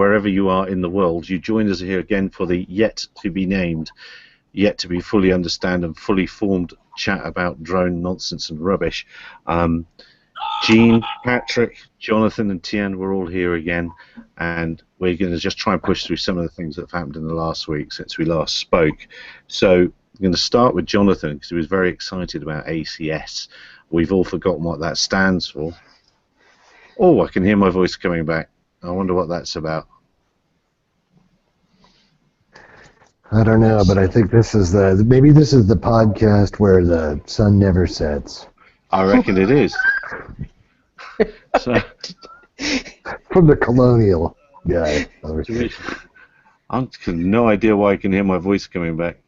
wherever you are in the world. You joined us here again for the yet to be named, yet to be fully understand and fully formed chat about drone nonsense and rubbish. Gene, Patrick, Jonathan, and Tian, we're all here again, and we're going to just try and push through some of the things that have happened in the last week since we last spoke. So I'm going to start with Jonathan, because he was very excited about ACS. We've all forgotten what that stands for. Oh, I can hear my voice coming back. I wonder what that's about. I don't know, but I think this is maybe this is the podcast where the sun never sets. I reckon it is. So, from the colonial guy. I have no idea why I can hear my voice coming back.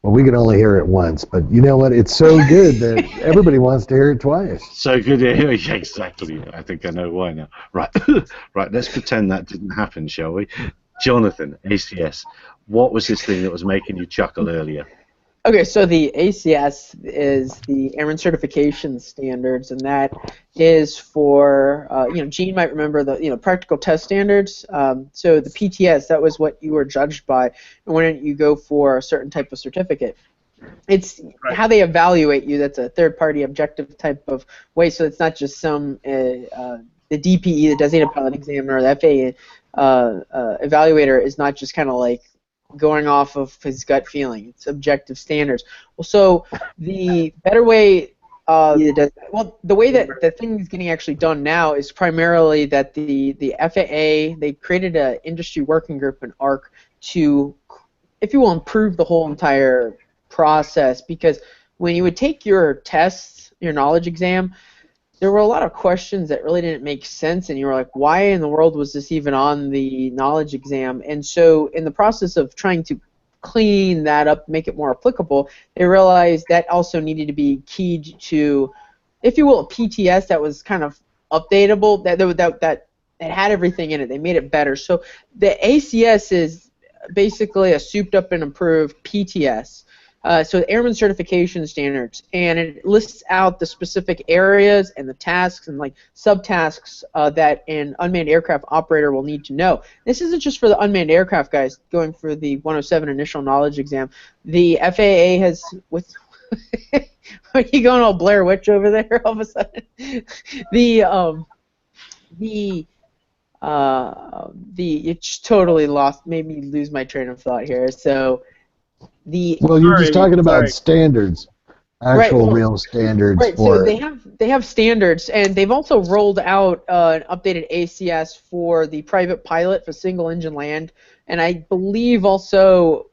Well, we can only hear it once, but you know what? It's so good that everybody wants to hear it twice. So good to hear. Yeah, exactly. I think I know why now. Right, right. Let's pretend that didn't happen, shall we? Jonathan, ACS. What was this thing that was making you chuckle earlier? Okay, so the ACS is the Airman Certification Standards, and that is for, Gene might remember the, practical test standards. So the PTS, that was what you were judged by, and when you go for a certain type of certificate. It's right. How they evaluate you. That's a third-party objective type of way, so it's not just some, the DPE, the Designated Pilot Examiner, the FAA evaluator is not just kind of like going off of his gut feeling. It's objective standards. Well, so the better way, the way that the thing is getting actually done now is primarily that the FAA, they created an industry working group, an ARC, to, if you will, improve the whole entire process, because when you would take your tests, your knowledge exam, there were a lot of questions that really didn't make sense, and you were like, why in the world was this even on the knowledge exam? And so in the process of trying to clean that up, make it more applicable, they realized that also needed to be keyed to, if you will, a PTS that was kind of updatable, that had everything in it. They made it better. So the ACS is basically a souped up and improved PTS. So the Airman Certification Standards, and it lists out the specific areas and the tasks and like subtasks that an unmanned aircraft operator will need to know. This isn't just for the unmanned aircraft guys going for the 107 initial knowledge exam. The FAA has, with are you going all Blair Witch over there all of a sudden? It's totally lost, made me lose my train of thought here. So. Well, you're just talking about standards, actual real standards. Right. So they have standards, and they've also rolled out an updated ACS for the private pilot for single engine land, and I believe also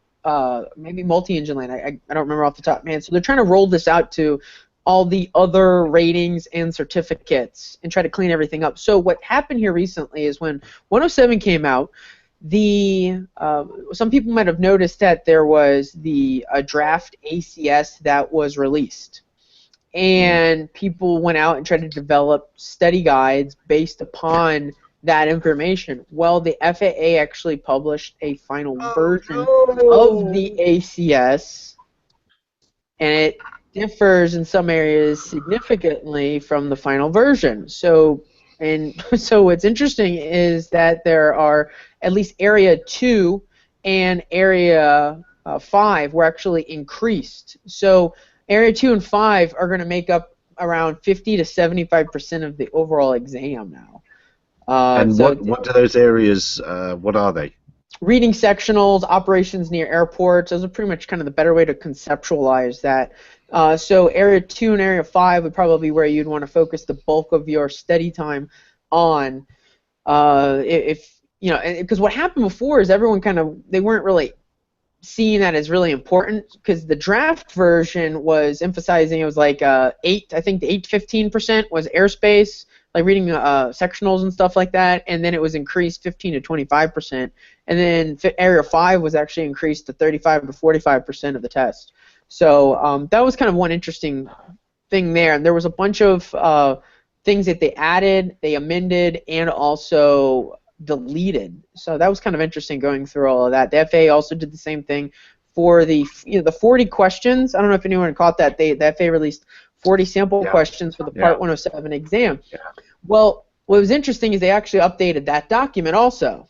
maybe multi-engine land. I don't remember off the top of my head. So they're trying to roll this out to all the other ratings and certificates and try to clean everything up. So what happened here recently is when 107 came out, some people might have noticed that there was a draft ACS that was released, and people went out and tried to develop study guides based upon that information. Well, the FAA actually published a final version of the ACS, and it differs in some areas significantly from the final version. So what's interesting is that there are at least Area 2 and Area 5 were actually increased. So Area 2 and 5 are going to make up around 50 to 75% of the overall exam now. And what do those areas, what are they? Reading sectionals, operations near airports, those are pretty much kind of the better way to conceptualize that. So Area 2 and Area 5 would probably be where you'd want to focus the bulk of your study time on. Because what happened before is everyone they weren't really seeing that as really important, because the draft version was emphasizing, it was like 8 to 15% was airspace, like reading sectionals and stuff like that, and then it was increased 15 to 25%, and then Area 5 was actually increased to 35 to 45% of the test. So that was kind of one interesting thing there, and there was a bunch of things that they added, they amended, and also deleted. So that was kind of interesting going through all of that. The FAA also did the same thing for the 40 questions. I don't know if anyone caught that. The FAA released 40 sample questions for the Part 107 exam. Yeah. Well, what was interesting is they actually updated that document also.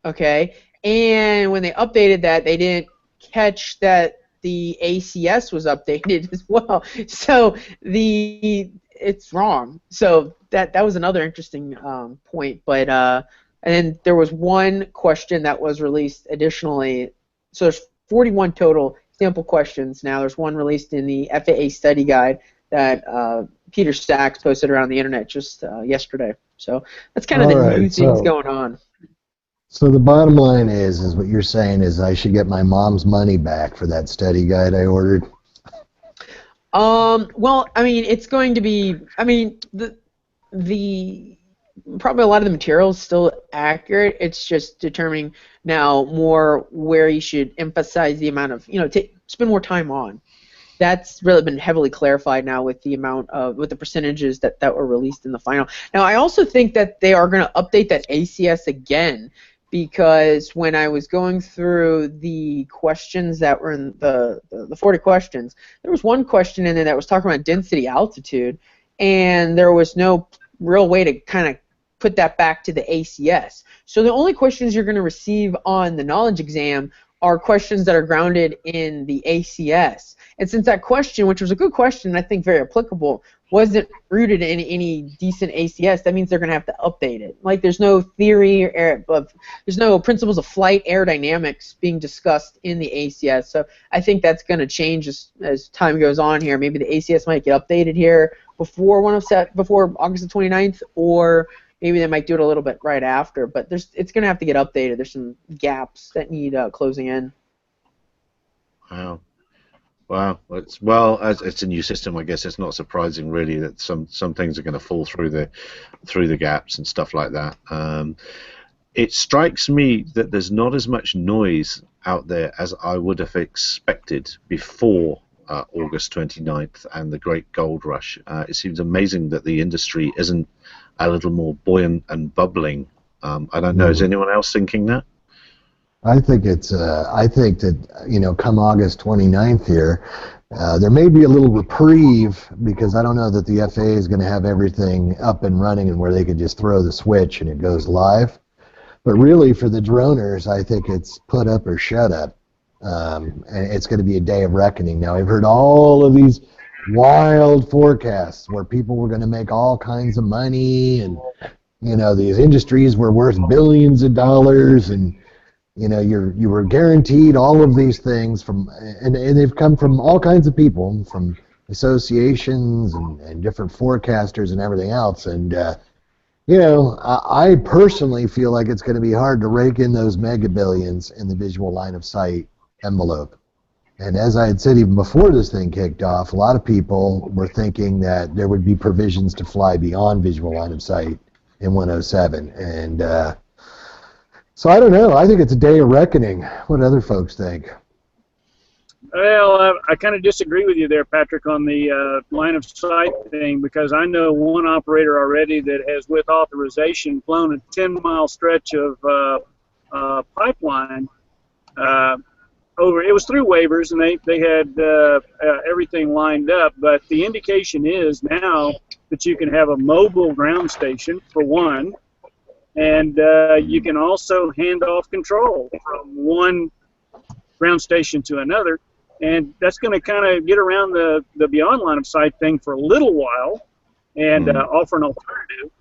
Okay, and when they updated that, they didn't catch that the ACS was updated as well. So it's wrong. So that was another interesting point. But and then there was one question that was released additionally. So there's 41 total sample questions now. There's one released in the FAA study guide that Peter Sachs posted around the internet just yesterday. So that's kind of All the right, new things going on. So the bottom line is what you're saying is I should get my mom's money back for that study guide I ordered. Well, I mean, it's going to be. I mean, the probably a lot of the material is still accurate. It's just determining now more where you should emphasize the amount of, spend more time on. That's really been heavily clarified now with the with the percentages that were released in the final. Now, I also think that they are going to update that ACS again, because when I was going through the questions that were in the 40 questions, there was one question in there that was talking about density altitude, and there was no real way to kind of put that back to the ACS. So the only questions you're going to receive on the knowledge exam are questions that are grounded in the ACS. And since that question, which was a good question, I think very applicable, wasn't rooted in any decent ACS, that means they're going to have to update it. Like, there's no theory there's no principles of flight aerodynamics being discussed in the ACS. So I think that's going to change as time goes on here. Maybe the ACS might get updated here before August the 29th, or maybe they might do it a little bit right after. But it's going to have to get updated. There's some gaps that need closing in. Wow. Wow, as it's a new system, I guess it's not surprising really that some things are going to fall through the gaps and stuff like that. It strikes me that there's not as much noise out there as I would have expected before August 29th and the Great Gold Rush. It seems amazing that the industry isn't a little more buoyant and bubbling. I don't know. Is anyone else thinking that? I think I think that, come August 29th here, there may be a little reprieve, because I don't know that the FAA is going to have everything up and running and where they could just throw the switch and it goes live. But really, for the droners, I think it's put up or shut up. And it's going to be a day of reckoning. Now, I've heard all of these wild forecasts where people were going to make all kinds of money, and, these industries were worth billions of dollars, and you were guaranteed all of these things and they've come from all kinds of people, from associations and different forecasters and everything else. And I personally feel like it's going to be hard to rake in those mega billions in the visual line of sight envelope. And as I had said even before this thing kicked off, a lot of people were thinking that there would be provisions to fly beyond visual line of sight in 107, and so I don't know. I think it's a day of reckoning. What other folks think? Well, I kind of disagree with you there, Patrick, on the line of sight thing, because I know one operator already that has, with authorization, flown a 10-mile stretch of pipeline over. It was through waivers, and they had everything lined up. But the indication is now that you can have a mobile ground station, for one, and you can also hand off control from one ground station to another, and that's going to kind of get around the beyond line of sight thing for a little while and offer an alternative.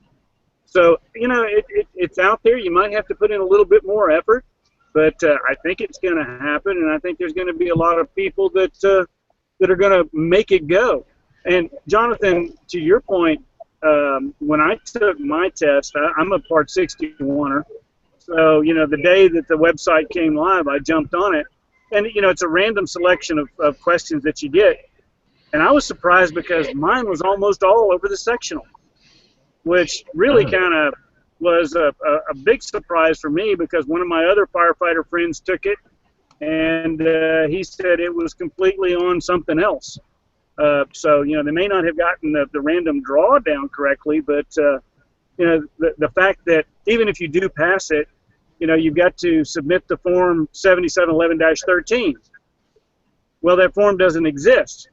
So, it's out there. You might have to put in a little bit more effort, but I think it's going to happen, and I think there's going to be a lot of people that are going to make it go. And, Jonathan, to your point, when I took my test, I'm a Part 61er, so, the day that the website came live, I jumped on it, and, it's a random selection of questions that you get, and I was surprised because mine was almost all over the sectional, which really kind of was a big surprise for me, because one of my other firefighter friends took it, and he said it was completely on something else. So, they may not have gotten the random draw down correctly, but, the fact that even if you do pass it, you've got to submit the form 7711-13. Well, that form doesn't exist.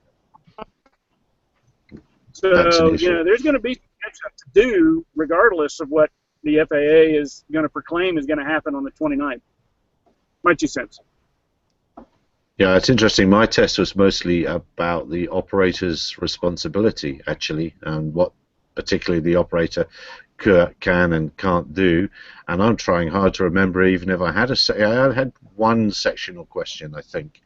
So, there's going to be catch-up to do, regardless of what the FAA is going to proclaim is going to happen on the 29th. My 2 cents. Yeah, it's interesting. My test was mostly about the operator's responsibility, actually, and what particularly the operator can and can't do. And I'm trying hard to remember, even if I had I had one sectional question, I think.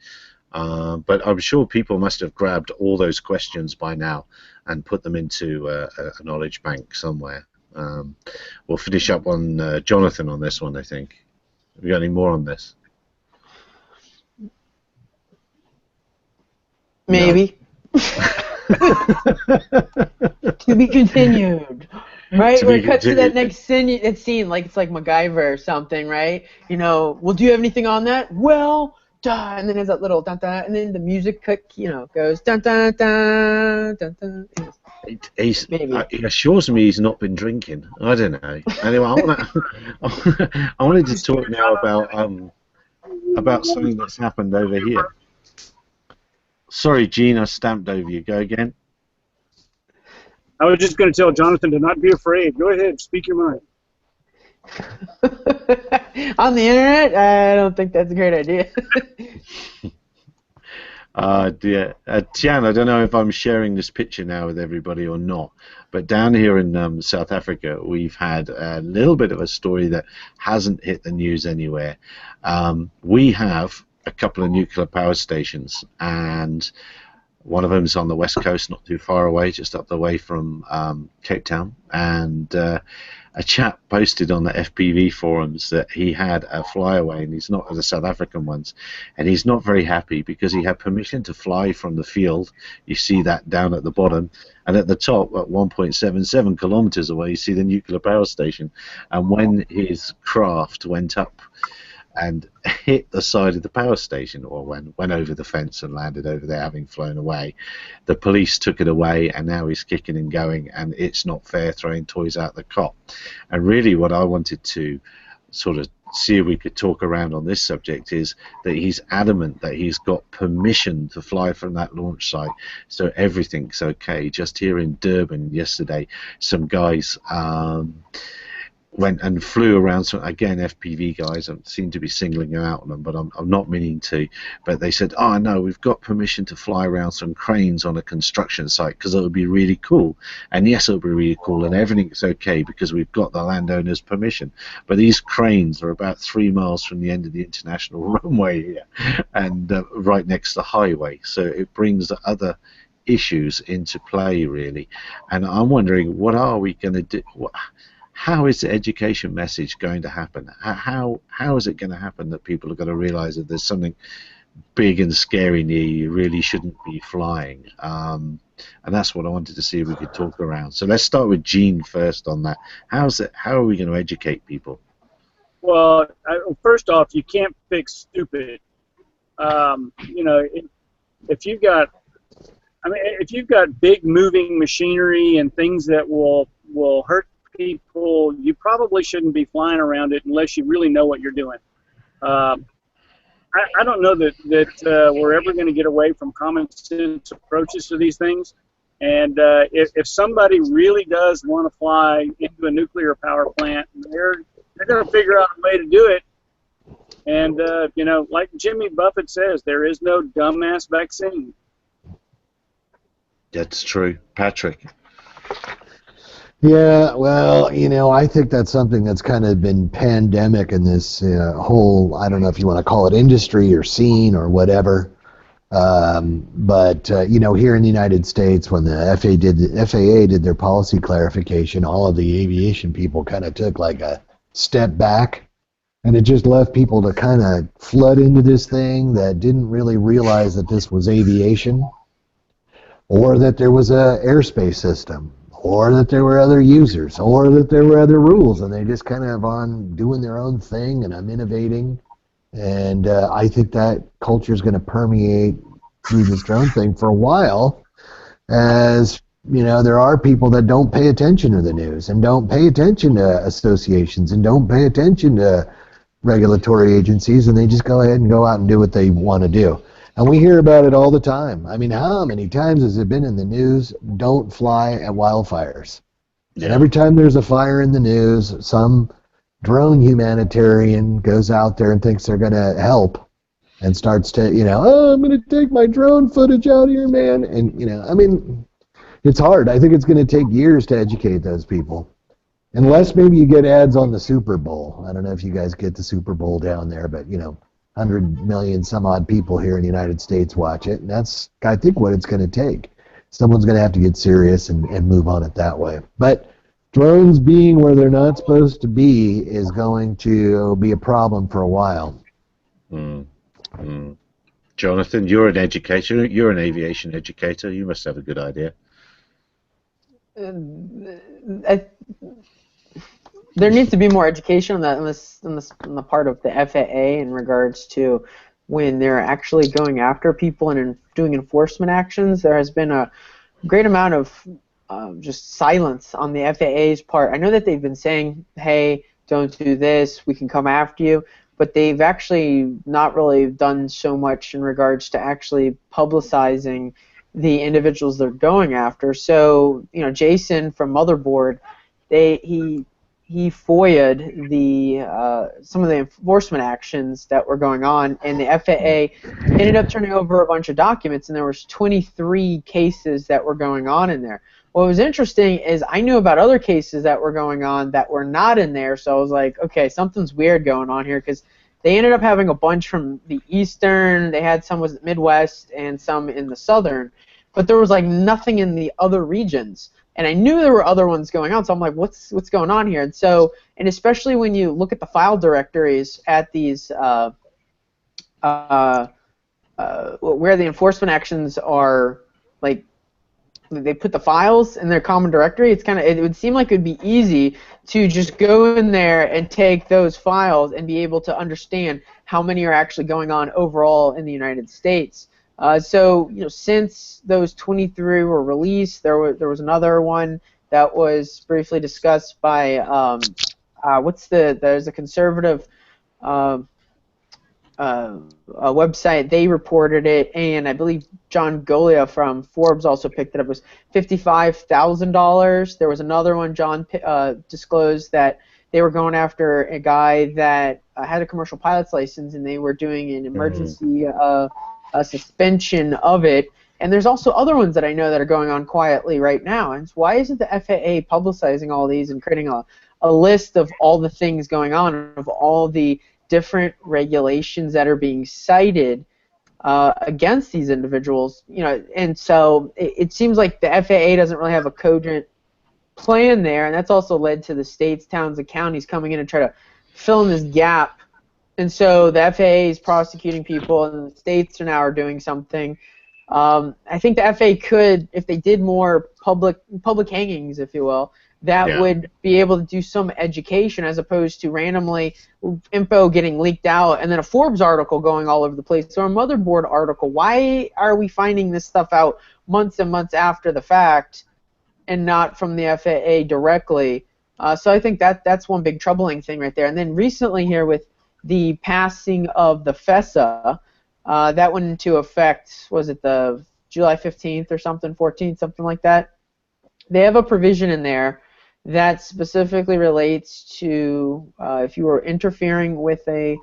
But I'm sure people must have grabbed all those questions by now and put them into a knowledge bank somewhere. We'll finish up on Jonathan on this one, I think. Have you got any more on this? Maybe. To be continued. Right? Where it cuts to that next scene, like it's like MacGyver or something, right? You know, well, do you have anything on that? Well, duh, and then there's that little dun dun, and then the music goes dun dun dun dun dun. He assures me he's not been drinking. I don't know. Anyway, I wanted to talk now about something that's happened over here. Sorry, Gene, I stamped over you. Go again. I was just going to tell Jonathan to not be afraid. Go ahead, speak your mind. On the internet? I don't think that's a great idea. Tian, I don't know if I'm sharing this picture now with everybody or not, but down here in South Africa, we've had a little bit of a story that hasn't hit the news anywhere. We have a couple of nuclear power stations, and one of them is on the west coast, not too far away, just up the way from Cape Town. And a chap posted on the FPV forums that he had a flyaway, and he's not the South African ones, and he's not very happy because he had permission to fly from the field. You see that down at the bottom, and at the top, at 1.77 kilometers away, you see the nuclear power station. And when his craft went up and hit the side of the power station, or went over the fence and landed over there, having flown away, the police took it away, and now he's kicking and going, and it's not fair, throwing toys out the cop. And really what I wanted to sort of see if we could talk around on this subject is that he's adamant that he's got permission to fly from that launch site, so everything's okay. Just here in Durban yesterday, some guys went and flew around, so again, FPV guys, I seem to be singling them out on them, but I'm not meaning to, but they said, oh no, we've got permission to fly around some cranes on a construction site because it would be really cool. And yes, it would be really cool, and everything's okay because we've got the landowner's permission. But these cranes are about 3 miles from the end of the international runway here, and right next to the highway, so it brings the other issues into play, really. And I'm wondering, what are we going to do? How is the education message going to happen? How is it going to happen that people are going to realize that there's something big and scary near you really shouldn't be flying? And that's what I wanted to see if we could talk around. So let's start with Gene first on that. How are we going to educate people? Well, first off, you can't fix stupid. You know, if you've got big moving machinery and things that will hurt people, you probably shouldn't be flying around it unless you really know what you're doing. I don't know that we're ever going to get away from common sense approaches to these things. And if somebody really does want to fly into a nuclear power plant, they're going to figure out a way to do it. And you know, like Jimmy Buffett says, there is no dumbass vaccine. That's true, Patrick. Yeah, well, you know, I think that's something that's kind of been pandemic in this whole, I don't know if you want to call it industry or scene or whatever. But you know, here in the United States, when the FAA did their policy clarification, all of the aviation people kind of took like a step back, and it just left people to kind of flood into this thing that didn't really realize that this was aviation, or that there was a airspace system, or that there were other users, or that there were other rules, and they just kind of on doing their own thing, and I'm innovating. And I think that culture is going to permeate through this drone thing for a while, as you know, there are people that don't pay attention to the news and don't pay attention to associations and don't pay attention to regulatory agencies, and they just go ahead and go out and do what they want to do. And we hear about it all the time. I mean, how many times has it been in the news? Don't fly at wildfires. And every time there's a fire in the news, some drone humanitarian goes out there and thinks they're going to help and starts to, oh, I'm going to take my drone footage out here, man. And, I mean, it's hard. I think it's going to take years to educate those people. Unless maybe you get ads on the Super Bowl. I don't know if you guys get the Super Bowl down there, but, 100 million some odd people here in the United States watch it. And that's, I think, what it's going to take. Someone's going to have to get serious and move on it that way. But drones being where they're not supposed to be is going to be a problem for a while. Jonathan, you're an educator. You're an aviation educator. You must have a good idea. There needs to be more education on that on the part of the FAA in regards to when they're actually going after people and doing enforcement actions. There has been a great amount of just silence on the FAA's part. I know that they've been saying, hey, don't do this, we can come after you, but they've actually not really done so much in regards to actually publicizing the individuals they're going after. So, Jason from Motherboard, he FOIA'd some of the enforcement actions that were going on, and the FAA ended up turning over a bunch of documents, and there was 23 cases that were going on in there. What was interesting is I knew about other cases that were going on that were not in there, so I was like, okay, something's weird going on here, because they ended up having a bunch from the eastern, they had some was Midwest, and some in the southern, but there was like nothing in the other regions. And I knew there were other ones going on, so I'm like, what's going on here? And so, and especially when you look at the file directories at these, where the enforcement actions are, like, they put the files in their common directory, it would seem like it would be easy to just go in there and take those files and be able to understand how many are actually going on overall in the United States. So, since those 23 were released, there was another one that was briefly discussed by there's a conservative website. They reported it, and I believe John Golia from Forbes also picked it up. It was $55,000. There was another one. John disclosed that they were going after a guy that had a commercial pilot's license, and they were doing an emergency a suspension of it. And there's also other ones that I know that are going on quietly right now. And why isn't the FAA publicizing all these and creating a list of all the things going on, of all the different regulations that are being cited against these individuals? And so it seems like the FAA doesn't really have a cogent plan there, and that's also led to the states, towns, and counties coming in and try to fill in this gap. And so the FAA is prosecuting people, and the states are doing something. I think the FAA could, if they did more public hangings, if you will, that would be able to do some education as opposed to randomly info getting leaked out and then a Forbes article going all over the place. So a Motherboard article, why are we finding this stuff out months and months after the fact and not from the FAA directly? So I think that's one big troubling thing right there. And then recently here with the passing of the FESA, that went into effect, was it the July 15th or something, 14th, something like that? They have a provision in there that specifically relates to if you were interfering with a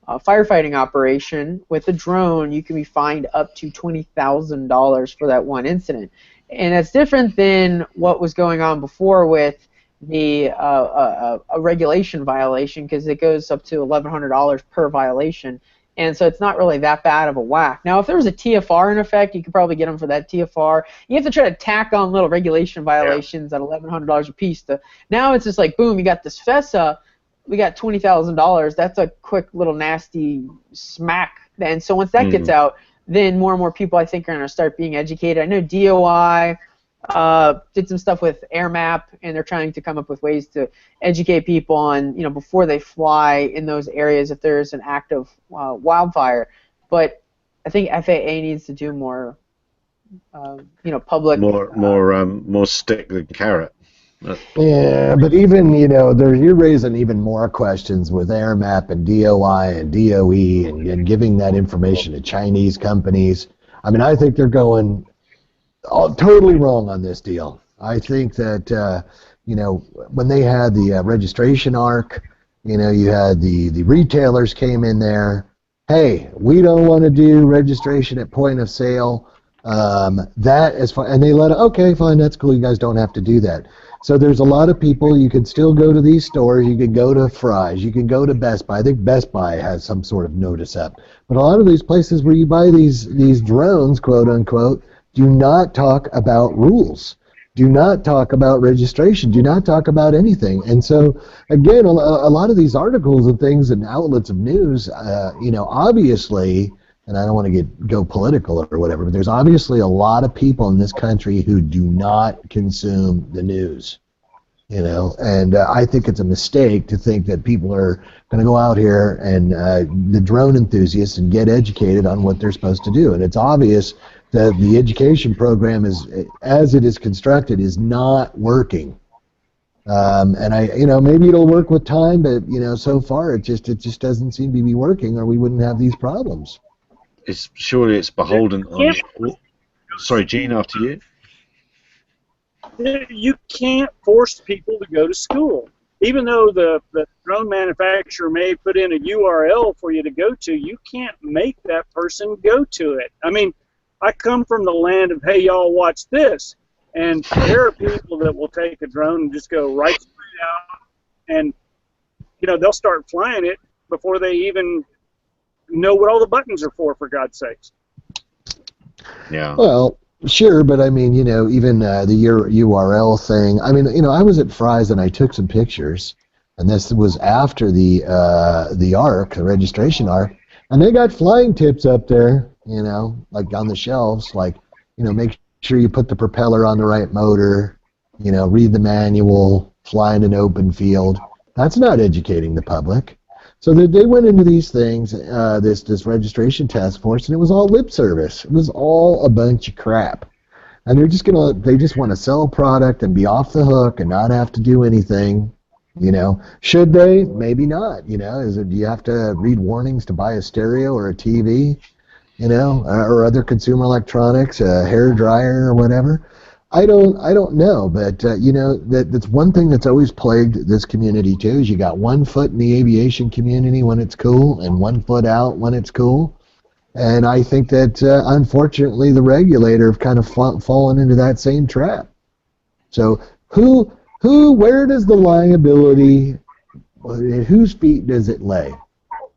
firefighting operation with a drone, you can be fined up to $20,000 for that one incident. And that's different than what was going on before with the a regulation violation, because it goes up to $1,100 per violation, and so it's not really that bad of a whack. Now, if there was a TFR in effect, you could probably get them for that TFR. You have to try to tack on little regulation violations at $1,100 a piece. Now it's just like, boom, you got this FESA, we got $20,000. That's a quick little nasty smack. And so once that gets out, then more and more people, I think, are going to start being educated. I know DOI did some stuff with AirMap, and they're trying to come up with ways to educate people on, before they fly in those areas if there's an active wildfire. But I think FAA needs to do more, public. More stick than carrot. Yeah, but even, you're raising even more questions with AirMap and DOI and DOE and giving that information to Chinese companies. I mean, I think they're going totally wrong on this deal. I think that, when they had the registration arc, you had the retailers came in there. Hey, we don't want to do registration at point of sale. That is fine, and they okay, fine, that's cool. You guys don't have to do that. So there's a lot of people. You can still go to these stores. You can go to Fry's. You can go to Best Buy. I think Best Buy has some sort of notice up. But a lot of these places where you buy these drones, quote unquote, do not talk about rules. Do not talk about registration. Do not talk about anything. And so, again, a lot of these articles and things and outlets of news, obviously, and I don't want to go political or whatever, but there's obviously a lot of people in this country who do not consume the news. And I think it's a mistake to think that people are going to go out here and the drone enthusiasts and get educated on what they're supposed to do. And it's obvious that the education program as it is constructed is not working. And maybe it'll work with time, but so far it just doesn't seem to be working, or we wouldn't have these problems. Surely it's beholden on. Sorry, Gene, after you. You can't force people to go to school. Even though the drone manufacturer may put in a URL for you to go to, you can't make that person go to it. I mean, I come from the land of, hey, y'all, watch this. And there are people that will take a drone and just go right straight out, and they'll start flying it before they even know what all the buttons are for God's sakes. Yeah. Well, sure, but I mean, even the URL thing. I mean, I was at Fry's and I took some pictures, and this was after the ARC, the registration ARC, and they got flying tips up there, like on the shelves, like, make sure you put the propeller on the right motor, read the manual, fly in an open field. That's not educating the public. So they went into these things, this registration task force, and it was all lip service. It was all a bunch of crap. And they just want to sell a product and be off the hook and not have to do anything. Should they? Maybe not. Do you have to read warnings to buy a stereo or a TV? Or other consumer electronics, a hair dryer or whatever. I don't know, but that's one thing that's always plagued this community too. Is you got 1 foot in the aviation community when it's cool, and 1 foot out when it's cool. And I think that unfortunately the regulator have kind of fallen into that same trap. So where does the liability? At whose feet does it lay?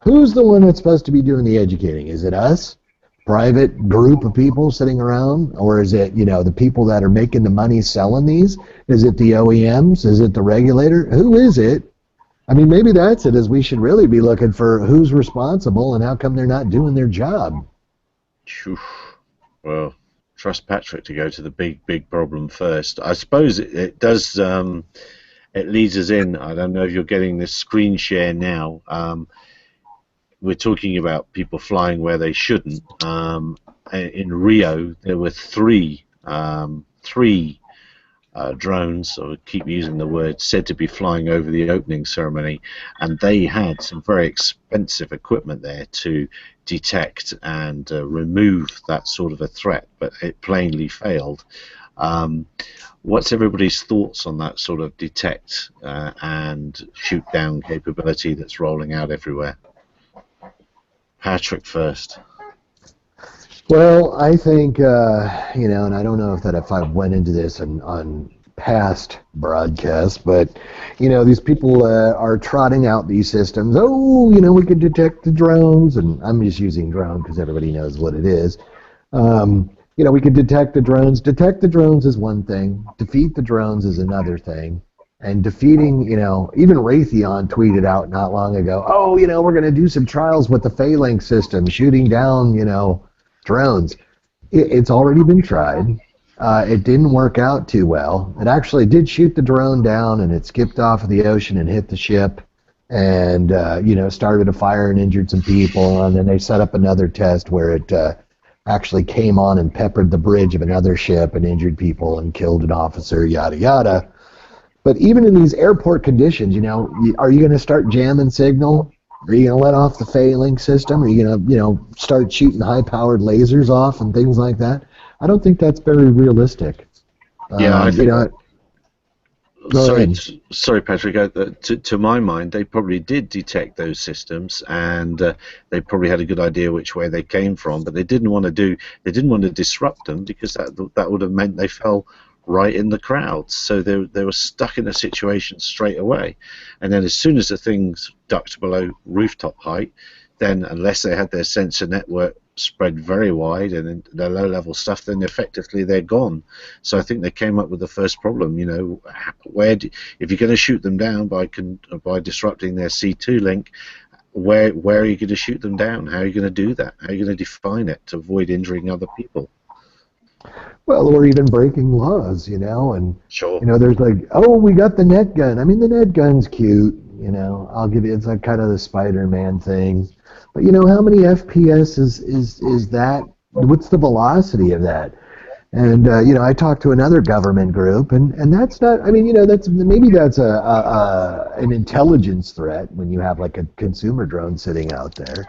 Who's the one that's supposed to be doing the educating? Is it us? Private group of people sitting around, or is it the people that are making the money selling these? Is it the OEMs? Is it the regulator? Who is it? I mean, maybe that's it. Is we should really be looking for who's responsible and how come they're not doing their job. Well, trust Patrick to go to the big problem first. I suppose it does. It leads us in. I don't know if you're getting this screen share now. We're talking about people flying where they shouldn't. In Rio, there were three drones, or keep using the word, said to be flying over the opening ceremony, and they had some very expensive equipment there to detect and remove that sort of a threat, but it plainly failed. What's everybody's thoughts on that sort of detect and shoot down capability that's rolling out everywhere? Patrick first. Well, I think, and I don't know if I went into this on past broadcasts, but, these people are trotting out these systems. Oh, we can detect the drones, and I'm just using drone because everybody knows what it is. We can detect the drones. Detect the drones is one thing. Defeat the drones is another thing. And defeating, even Raytheon tweeted out not long ago, oh, we're going to do some trials with the phalanx system, shooting down, drones. It's already been tried. It didn't work out too well. It actually did shoot the drone down, and it skipped off of the ocean and hit the ship and, started a fire and injured some people. And then they set up another test where it actually came on and peppered the bridge of another ship and injured people and killed an officer, yada, yada. But even in these airport conditions, are you going to start jamming signal? Are you going to let off the phalanx system? Are you going to, start shooting high-powered lasers off and things like that? I don't think that's very realistic. Yeah, I think Go Sorry, ahead. sorry, Patrick. To my mind, they probably did detect those systems, and they probably had a good idea which way they came from. But they didn't want to disrupt them, because that would have meant they fell right in the crowd. So they were stuck in a situation straight away. And then as soon as the things ducked below rooftop height, then unless they had their sensor network spread very wide and in the low-level stuff, then effectively they're gone. So I think they came up with the first problem. You know, if you're going to shoot them down by disrupting their C2 link, where are you going to shoot them down? How are you going to do that? How are you going to define it to avoid injuring other people? Well, or even breaking laws, and Sure. there's like, oh, we got the net gun. I mean, the net gun's cute, I'll give you, it's like kind of the Spider-Man thing. But how many FPS is that? What's the velocity of that? And I talked to another government group, and that's not. I mean, that's an intelligence threat when you have like a consumer drone sitting out there.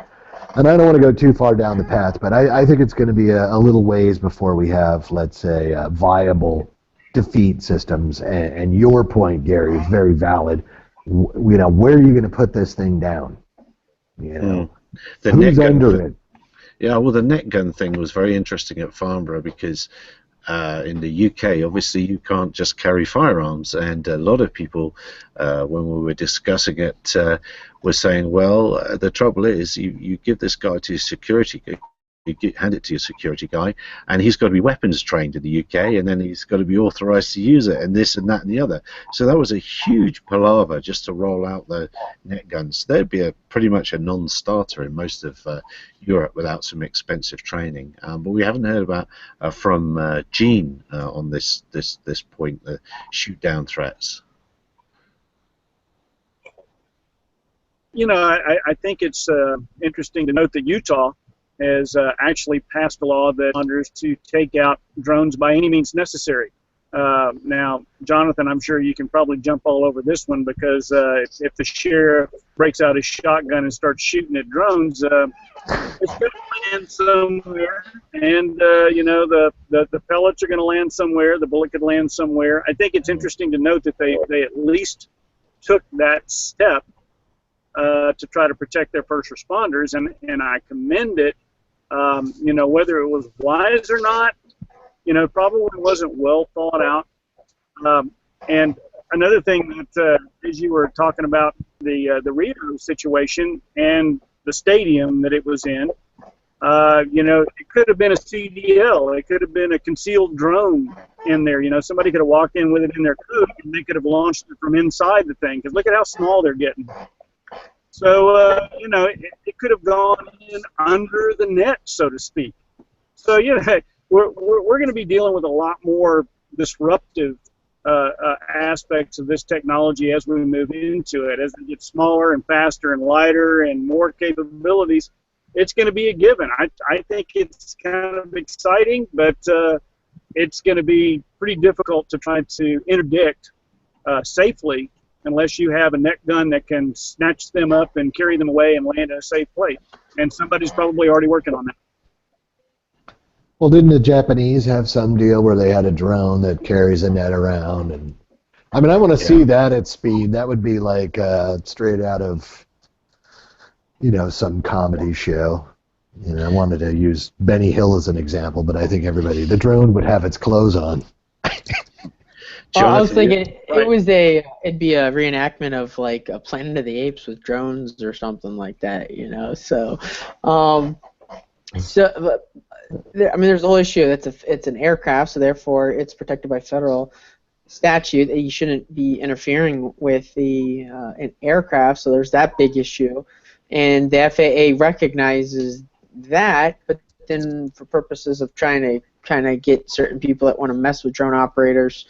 And I don't want to go too far down the path, but I think it's going to be a little ways before we have, let's say, viable defeat systems. And your point, Gary, is very valid. Where are you going to put this thing down? Who's under it? Yeah, well, the net gun thing was very interesting at Farnborough, because in the UK, obviously, you can't just carry firearms, and a lot of people, when we were discussing it, were saying, well, the trouble is, you give this guy to your security, hand it to your security guy, and he's got to be weapons trained in the UK, and then he's got to be authorized to use it, and this and that and the other. So that was a huge palaver just to roll out the net guns. They'd be pretty much a non-starter in most of Europe without some expensive training. But we haven't heard about from Gene on this point, the shoot-down threats. I think it's interesting to note that Utah has actually passed a law that allows to take out drones by any means necessary. Now, Jonathan, I'm sure you can probably jump all over this one, because if the sheriff breaks out his shotgun and starts shooting at drones, it's going to land somewhere, and the pellets are going to land somewhere. The bullet could land somewhere. I think it's interesting to note that they at least took that step to try to protect their first responders, and I commend it. Whether it was wise or not, probably wasn't well thought out. And another thing that, as you were talking about the Rio situation and the stadium that it was in, it could have been a CDL. It could have been a concealed drone in there. Somebody could have walked in with it in their coat, and they could have launched it from inside the thing, because look at how small they're getting. So, it could have gone in under the net, so to speak. So, we're going to be dealing with a lot more disruptive aspects of this technology as we move into it. As it gets smaller and faster and lighter and more capabilities, it's going to be a given. I think it's kind of exciting, but it's going to be pretty difficult to try to interdict safely, unless you have a net gun that can snatch them up and carry them away and land in a safe place. And somebody's probably already working on that. Well, didn't the Japanese have some deal where they had a drone that carries a net around? And I mean, I want to see that at speed. That would be like straight out of, some comedy show. I wanted to use Benny Hill as an example, but I think the drone would have its clothes on. I was thinking it'd be a reenactment of like a Planet of the Apes with drones or something like that, So, there's the whole issue. It's an aircraft, so therefore it's protected by federal statute. You shouldn't be interfering with an aircraft, so there's that big issue, and the FAA recognizes that, but then for purposes of trying to get certain people that want to mess with drone operators.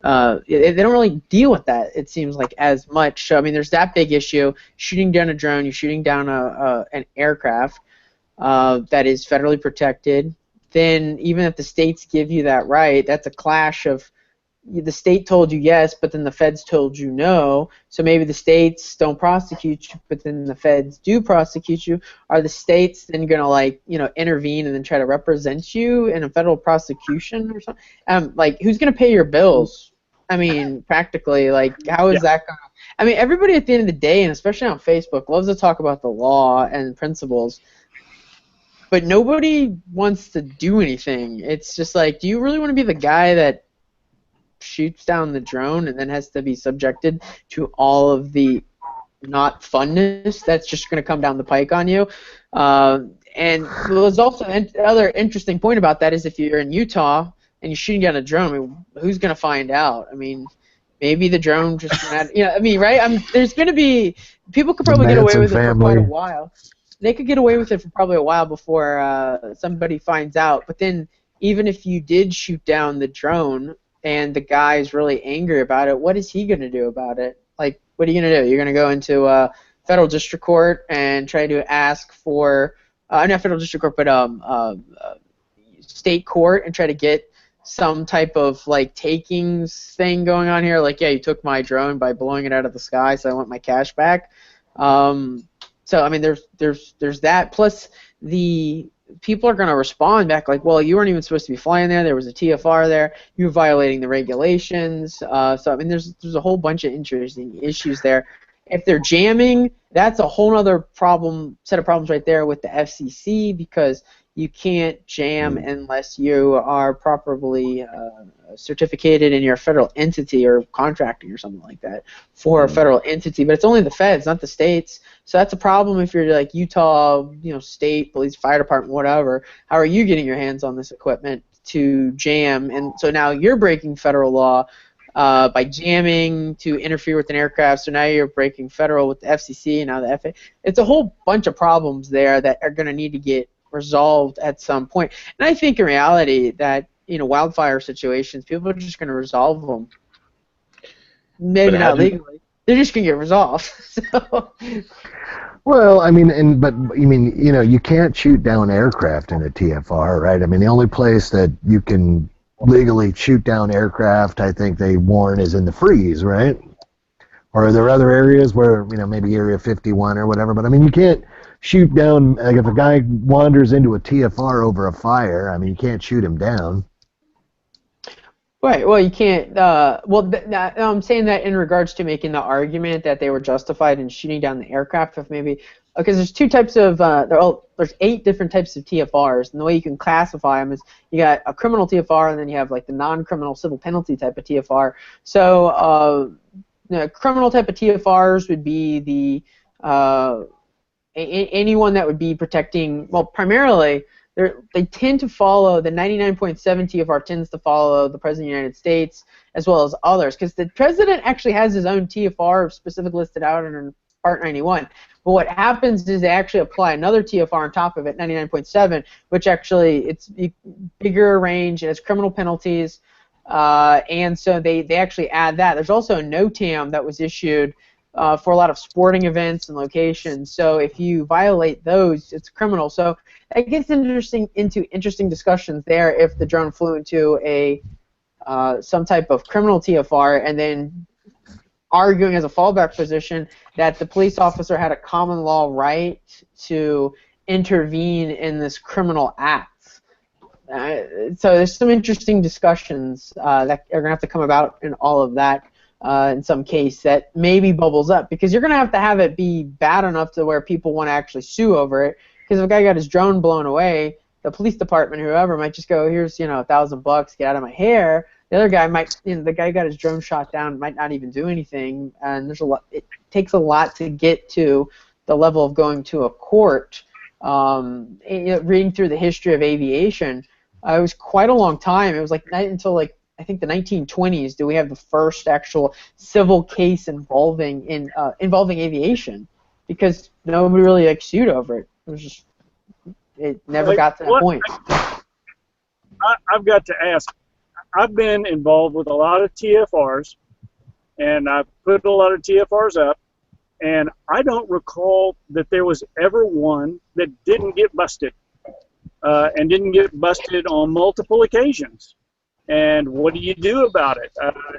They don't really deal with that, it seems like, as much. So, there's that big issue. Shooting down a drone, you're shooting down an aircraft that is federally protected. Then, even if the states give you that right, that's a clash of the state told you yes, but then the feds told you no. So maybe the states don't prosecute you, but then the feds do prosecute you. Are the states then going to intervene and then try to represent you in a federal prosecution or something? Who's going to pay your bills? I mean, practically, like, how is Yeah. that going to... I mean, everybody at the end of the day, and especially on Facebook, loves to talk about the law and principles, but nobody wants to do anything. It's just like, do you really want to be the guy that shoots down the drone and then has to be subjected to all of the not funness that's just going to come down the pike on you? And there's also another interesting point about that is if you're in Utah and you're shooting down a drone, I mean, who's going to find out? I mean, maybe the drone just went out, you know, I mean, right? There's going to be, people could probably get away with it for quite a while. They could get away with it for probably a while before somebody finds out. But then even if you did shoot down the drone and the guy's really angry about it, what is he going to do about it? Like, what are you going to do? You're going to go into federal district court and try to ask for, not federal district court, but state court and try to get some type of like takings thing going on here. Like, yeah, you took my drone by blowing it out of the sky, so I want my cash back. So I mean, there's that. Plus, the people are going to respond back like, well, you weren't even supposed to be flying there. There was a TFR there. You were violating the regulations. So I mean, there's a whole bunch of interesting issues there. If they're jamming, that's a whole other set of problems right there with the FCC, because you can't jam unless you are properly certificated in your federal entity or contracting or something like that for a federal entity. But it's only the feds, not the states. So that's a problem if you're like Utah, you know, state, police, fire department, whatever. How are you getting your hands on this equipment to jam? And so now you're breaking federal law by jamming to interfere with an aircraft. So now you're breaking federal with the FCC and now the FAA. It's a whole bunch of problems there that are going to need to get resolved at some point. And I think in reality that, you know, wildfire situations, people are just going to resolve them. Maybe not legally. They're just going to get resolved. So. Well, I mean, but you mean, you know, you can't shoot down aircraft in a TFR, right? I mean, the only place that you can legally shoot down aircraft, I think they warn, is in the freeze, right? Or are there other areas where, you know, maybe Area 51 or whatever? But I mean, you can't shoot down, like if a guy wanders into a TFR over a fire, I mean, you can't shoot him down. Right. Well, you can't. I'm saying that in regards to making the argument that they were justified in shooting down the aircraft, if maybe because there's two types of there's 8 different types of TFRs, and the way you can classify them is you got a criminal TFR, and then you have like the non-criminal civil penalty type of TFR. So the criminal type of TFRs would be the anyone that would be protecting. Well, primarily. They tend to follow, the 99.7 TFR tends to follow the President of the United States as well as others, because the President actually has his own TFR specific listed out in Part 91. But what happens is they actually apply another TFR on top of it, 99.7, which actually it's bigger range and it's criminal penalties, and so they actually add that. There's also a NOTAM that was issued for a lot of sporting events and locations. So if you violate those, it's criminal. So it gets into interesting discussions there if the drone flew into some type of criminal TFR and then arguing as a fallback position that the police officer had a common law right to intervene in this criminal act. So there's some interesting discussions that are going to have to come about in all of that. In some case that maybe bubbles up, because you're going to have it be bad enough to where people want to actually sue over it. Because if a guy got his drone blown away, the police department, whoever, might just go, here's, you know, $1,000, get out of my hair. The other guy might, you know, the guy who got his drone shot down might not even do anything, and there's a lot. It takes a lot to get to the level of going to a court. Reading through the history of aviation, it was quite a long time. It was like not until like I think the 1920s do we have the first actual civil case involving aviation, because nobody really sued over it. It never got to that point. I've got to ask. I've been involved with a lot of TFRs, and I've put a lot of TFRs up, and I don't recall that there was ever one that didn't get busted, and didn't get busted on multiple occasions. And what do you do about it?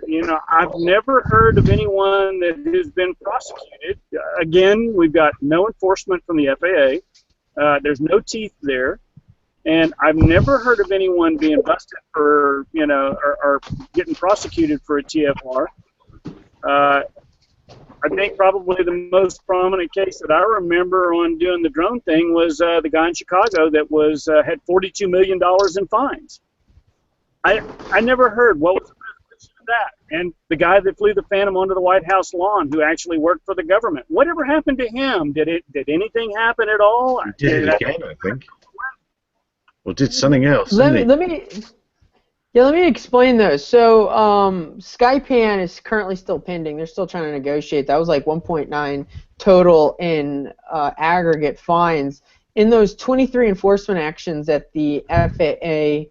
You know, I've never heard of anyone that has been prosecuted. Again, we've got no enforcement from the FAA. There's no teeth there. And I've never heard of anyone being busted for, or getting prosecuted for a TFR. I think probably the most prominent case that I remember on doing the drone thing was the guy in Chicago that had $42 million in fines. I never heard what was the resolution of that. And the guy that flew the Phantom onto the White House lawn, who actually worked for the government, whatever happened to him? Did anything happen at all? He did it again, I think. Or did something else? Let me explain those. So Skypan is currently still pending. They're still trying to negotiate. That was like 1.9 total in aggregate fines. In those 23 enforcement actions that the FAA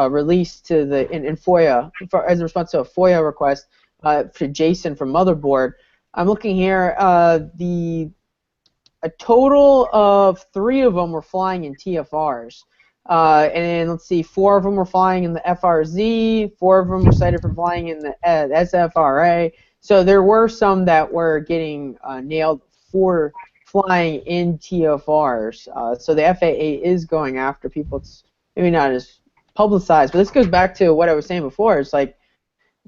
released to in FOIA as a response to a FOIA request to Jason from Motherboard, I'm looking here. A total of 3 of them were flying in TFRs. And let's see, 4 of them were flying in the FRZ, 4 of them were cited for flying in the SFRA. So there were some that were getting nailed for flying in TFRs. So the FAA is going after people. It's maybe not as publicized, but this goes back to what I was saying before. It's like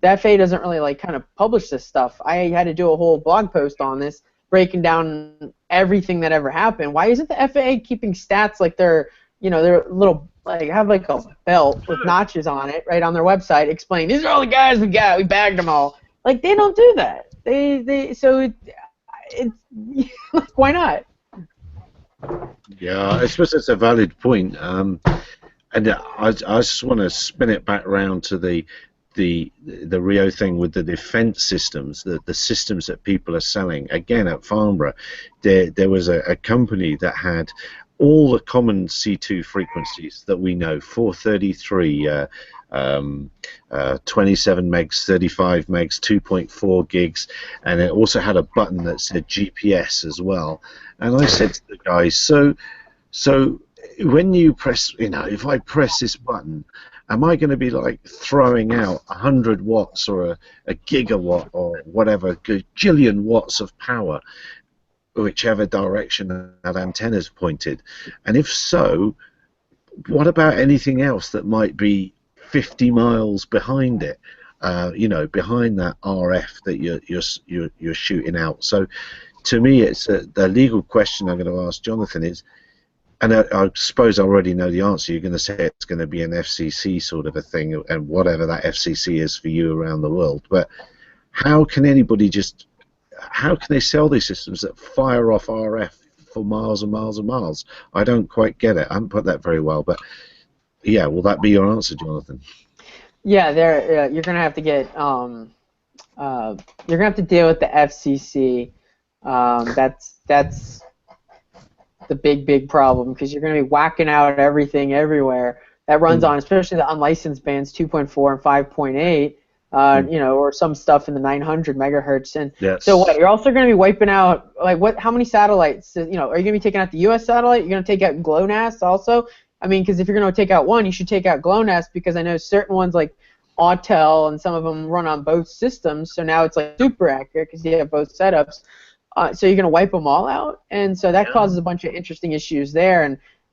the FAA doesn't really like kind of publish this stuff. I had to do a whole blog post on this, breaking down everything that ever happened. Why isn't the FAA keeping stats like they're little, like, have like a belt with notches on it, right, on their website, explaining these are all the guys we got, we bagged them all. Like, they don't do that. It's like, why not? Yeah, I suppose that's a valid point. And I just want to spin it back around to the Rio thing with the defense systems, the systems that people are selling. Again, at Farnborough, there was a company that had all the common C2 frequencies that we know, 433, 27 megs, 35 megs, 2.4 gigs, and it also had a button that said GPS as well. And I said to the guys, so when you press, if I press this button, am I going to be like throwing out 100 watts or a gigawatt or whatever, gajillion watts of power, whichever direction that antenna's pointed? And if so, what about anything else that might be 50 miles behind it? Behind that RF that you're shooting out. So, to me, it's the legal question I'm going to ask Jonathan is, and I suppose I already know the answer. You're going to say it's going to be an FCC sort of a thing, and whatever that FCC is for you around the world. But how can they sell these systems that fire off RF for miles and miles and miles? I don't quite get it. I haven't put that very well, but yeah, will that be your answer, Jonathan? Yeah, you're going to have to get you're going to have to deal with the FCC. That's the big problem, because you're going to be whacking out everything everywhere that runs on, especially the unlicensed bands 2.4 and 5.8. Or some stuff in the 900 megahertz. And yes. So what? You're also going to be wiping out, like, what? How many satellites? Are you going to be taking out the U.S. satellite? You're going to take out GLONASS also? I mean, because if you're going to take out one, you should take out GLONASS, because I know certain ones like Autel and some of them run on both systems. So now it's like super accurate because you have both setups. So you're going to wipe them all out, and so that causes a bunch of interesting issues there.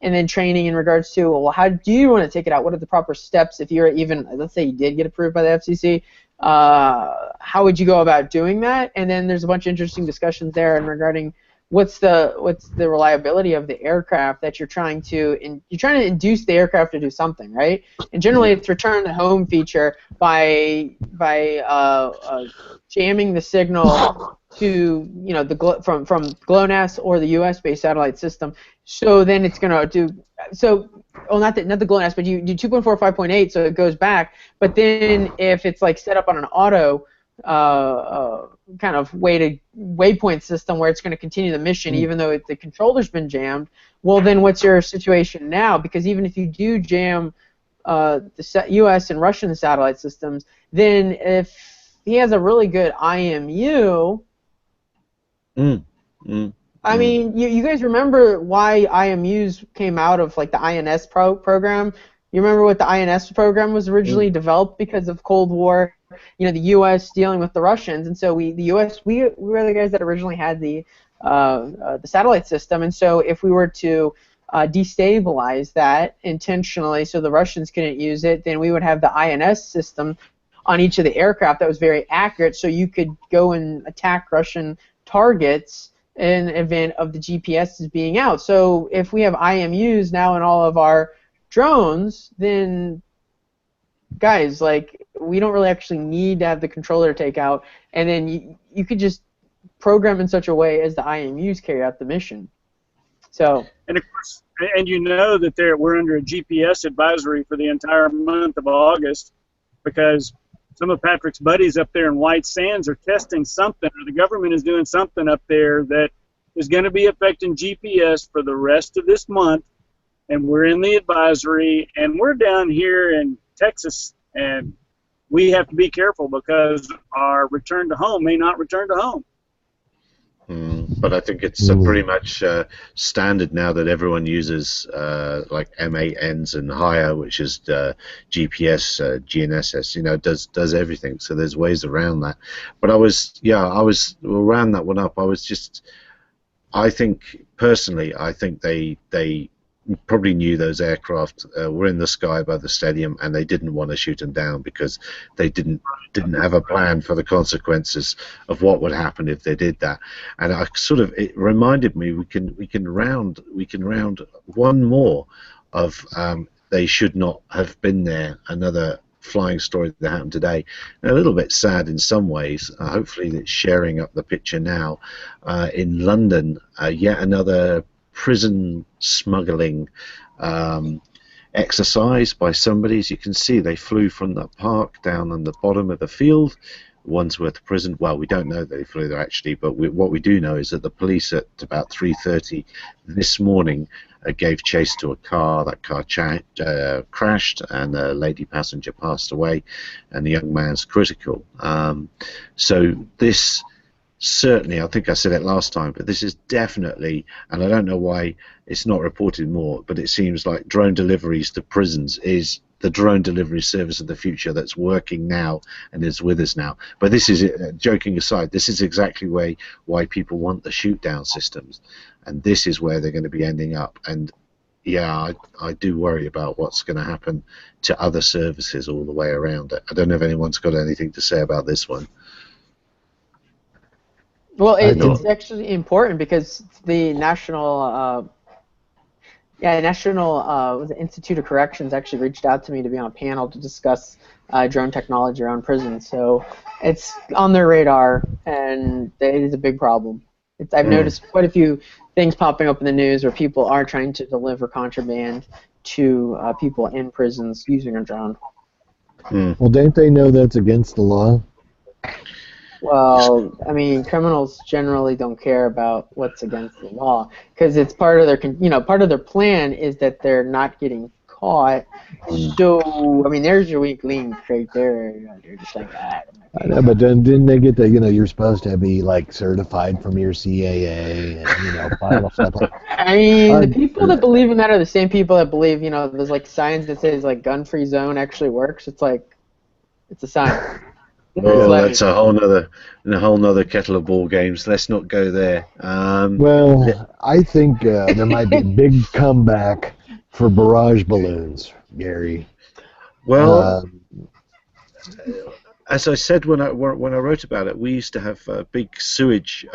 And then training in regards to, well, how do you want to take it out? What are the proper steps if you're even, let's say you did get approved by the FCC? How would you go about doing that? And then there's a bunch of interesting discussions there and regarding what's the reliability of the aircraft that you're trying to induce the aircraft to do something, right? And generally it's return to home feature by jamming the signal to from GLONASS or the U.S. based satellite system. So then it's gonna do not the GLONASS, but you do 2.4, 5.8, so it goes back. But then if it's like set up on an auto kind of waypoint system where it's going to continue the mission even though the controller's been jammed, well then what's your situation now? Because even if you do jam the U.S. and Russian satellite systems, then if he has a really good IMU, I mean, you guys remember why IMUs came out of like the INS program? You remember what the INS program was originally developed because of Cold War, the U.S. dealing with the Russians, and so the U.S. we were the guys that originally had the satellite system, and so if we were to destabilize that intentionally so the Russians couldn't use it, then we would have the INS system on each of the aircraft that was very accurate, so you could go and attack Russian targets in event of the GPS being out. So if we have IMUs now in all of our drones, then guys, like, we don't really actually need to have the controller take out, and then you could just program in such a way as the IMUs carry out the mission. So, and of course, and you know that we're under a GPS advisory for the entire month of August, because some of Patrick's buddies up there in White Sands are testing something, or the government is doing something up there that is going to be affecting GPS for the rest of this month, and we're in the advisory, and we're down here in Texas, and we have to be careful because our return to home may not return to home. But I think it's pretty much standard now that everyone uses like M8Ns and higher, which is GPS, GNSS. You know, does everything. So there's ways around that. But we'll round that one up. I think personally, I think they probably knew those aircraft were in the sky by the stadium, and they didn't want to shoot them down because they didn't have a plan for the consequences of what would happen if they did that. And it reminded me we can round one more of they should not have been there. Another flying story that happened today. A little bit sad in some ways. Hopefully it's sharing up the picture now. In London, yet another prison smuggling exercise by somebody. As you can see, they flew from the park down on the bottom of the field, Wandsworth Prison. Well, we don't know that they flew there actually, but what we do know is that the police at about 3:30 this morning gave chase to a car. That car crashed, and a lady passenger passed away, and the young man's critical. So this certainly, I think I said it last time, but this is definitely, and I don't know why it's not reported more, but it seems like drone deliveries to prisons is the drone delivery service of the future that's working now and is with us now. But this is, joking aside, this is exactly why people want the shoot down systems, and this is where they're going to be ending up. And yeah, I do worry about what's going to happen to other services all the way around it. I don't know if anyone's got anything to say about this one. Well, it's actually important because the National Institute of Corrections actually reached out to me to be on a panel to discuss drone technology around prisons. So it's on their radar, and it is a big problem. I've noticed quite a few things popping up in the news where people are trying to deliver contraband to people in prisons using a drone. Well, don't they know that's against the law? Well, I mean, criminals generally don't care about what's against the law because it's part of their, part of their plan is that they're not getting caught. So, I mean, there's your weak link right there. You're just like that. I know, but then didn't they get the, you're supposed to be like certified from your CAA and file stuff like. I mean, the people that believe in that are the same people that believe, there's like signs that says like gun-free zone actually works. It's like, it's a sign. Well, that's a whole nother kettle of ball games. Let's not go there. Well, I think there might be a big comeback for barrage balloons, Gary. Well, as I said when I wrote about it, we used to have big sewage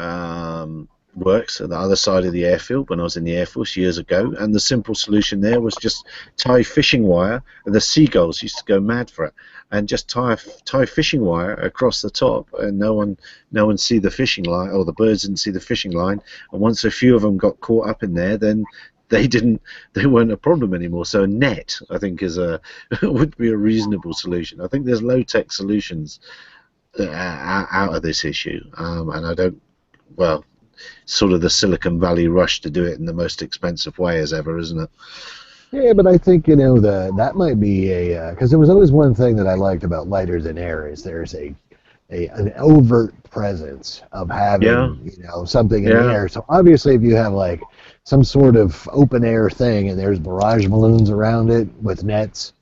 works at the other side of the airfield when I was in the Air Force years ago, and the simple solution there was just tie fishing wire, and the seagulls used to go mad for it, and just tie fishing wire across the top, and no one see the fishing line, or the birds didn't see the fishing line, and once a few of them got caught up in there, then they weren't a problem anymore. So a net, I think, would be a reasonable solution. I think there's low-tech solutions out of this issue, and I don't, well, sort of the Silicon Valley rush to do it in the most expensive way as ever, isn't it? Yeah, but I think that might be because there was always one thing that I liked about lighter than air is there's an overt presence of having something in the air. So obviously, if you have like some sort of open air thing and there's barrage balloons around it with nets,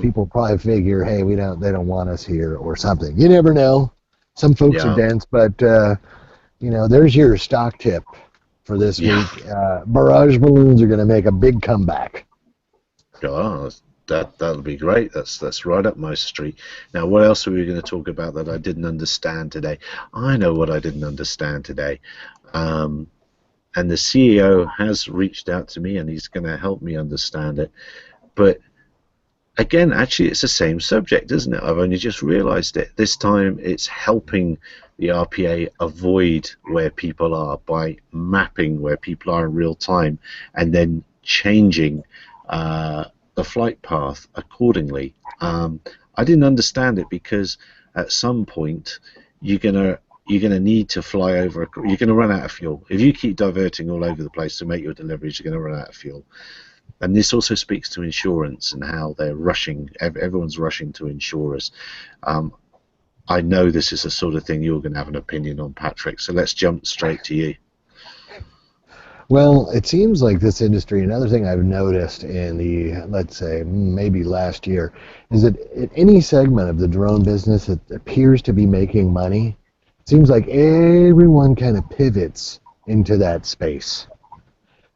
people probably figure, hey, they don't want us here or something. You never know. Some folks are dense, but there's your stock tip for this week. Barrage balloons are going to make a big comeback. Oh, that'll be great. That's right up my street. Now, what else are we going to talk about that I didn't understand today? I know what I didn't understand today. And the CEO has reached out to me, and he's going to help me understand it. But again, actually, it's the same subject, isn't it? I've only just realized it. This time, it's helping the RPA avoid where people are by mapping where people are in real time and then changing the flight path accordingly. I didn't understand it because at some point you're gonna need to fly over. You're gonna run out of fuel if you keep diverting all over the place to make your deliveries. You're gonna run out of fuel. And this also speaks to insurance and how they're rushing. Everyone's rushing to insurers. I know this is the sort of thing you're going to have an opinion on, Patrick. So let's jump straight to you. Well, it seems like this industry, another thing I've noticed in the, let's say, maybe last year, is that in any segment of the drone business that appears to be making money, it seems like everyone kind of pivots into that space.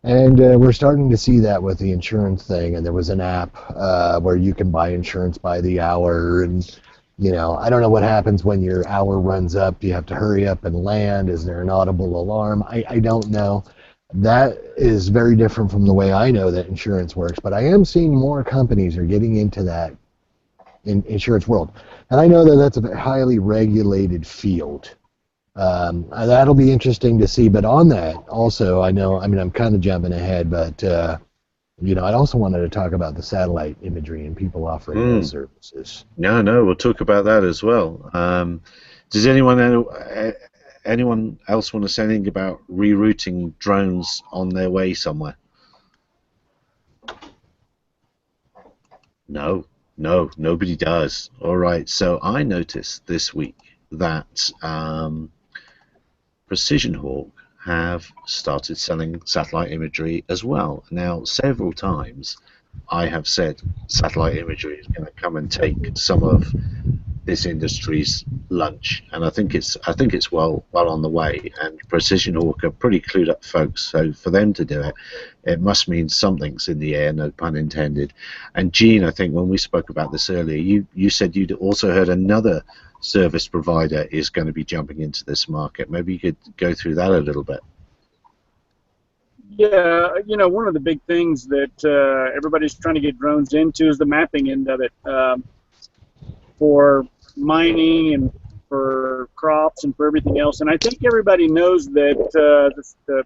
And we're starting to see that with the insurance thing, and there was an app where you can buy insurance by the hour, and you know, I don't know what happens when your hour runs up. Do you have to hurry up and land? Is there an audible alarm? I don't know. That is very different from the way I know that insurance works, but I am seeing more companies are getting into that insurance world. And I know that that's a highly regulated field. That'll be interesting to see, but on that also, I'm kind of jumping ahead, but you know, I also wanted to talk about the satellite imagery and people offering those services. No, we'll talk about that as well. Does anyone else want to say anything about rerouting drones on their way somewhere? No, nobody does. All right, so I noticed this week that Precision Hawk have started selling satellite imagery as well. Now, several times I have said satellite imagery is going to come and take some of this industry's lunch, and I think it's well on the way. And Precision Hawk are pretty clued up folks, so for them to do it, it must mean something's in the air, no pun intended. And Gene, I think when we spoke about this earlier, you said you'd also heard another service provider is going to be jumping into this market. Maybe you could go through that a little bit. Yeah, you know, one of the big things that everybody's trying to get drones into is the mapping end of it, for mining and for crops and for everything else. And I think everybody knows that the